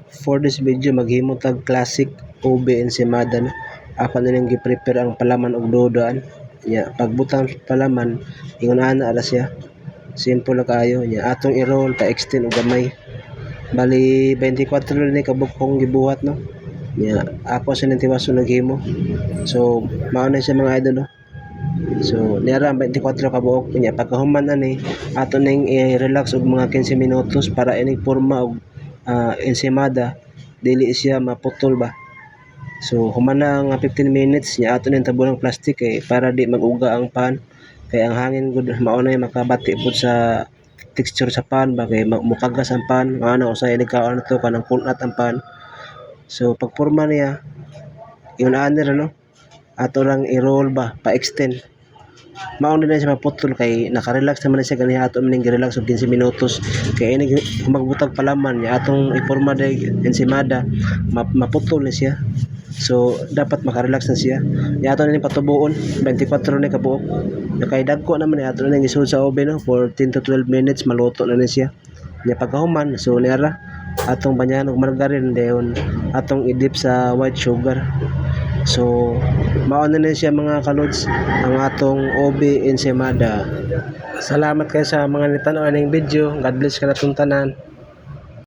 For this video maghimo tag classic ube ensaymada no. Ako na lang gi-prepare ang palaman og dodaan. Nya pagbutang palaman ingon ana ala siya. Simple lang kaayo nya atong i-roll pa extend og gamay. Bali 24 ni kabukong gibuhat no. Nya ako sa nang naghimo. So mao na siya mga idol no. So nira 24 ka buok nya pagkahuman na ni ato ning i-relax og mga 15 minutos para inig porma og ensaymada dili siya maputol ba. So human na nga 15 minutes nya ato ning tabulang plastic kay para di mag-uga ang pan kay ang hangin gud mao na makabati pud sa texture sa pan ba kay mukagas ang pan ana usay nagkaon to kanang kunat ang pan. So pagporma niya yun ani ra no ato lang i-roll ba pa-extend mao na siya maputol kay naka-relax naman na siya ganiya ato maning gi-relax og 15 minutos kay ini magbutag palaman niya atong iporma day ensaymada maputol na siya. So dapat maka-relax na siya niya ato na patubuon 24 ni kabuok kay dagko naman ato na gisud sa oven no for 10 to 12 minutes maluto na ni siya niya pagkahuman. So niara atong banyahan og margarine dayon atong i-dip sa white sugar. So mao na siya mga kalods ang atong ube ensaymada. Salamat kayo sa mga nitan-aw ning video. God bless ka natong tanan.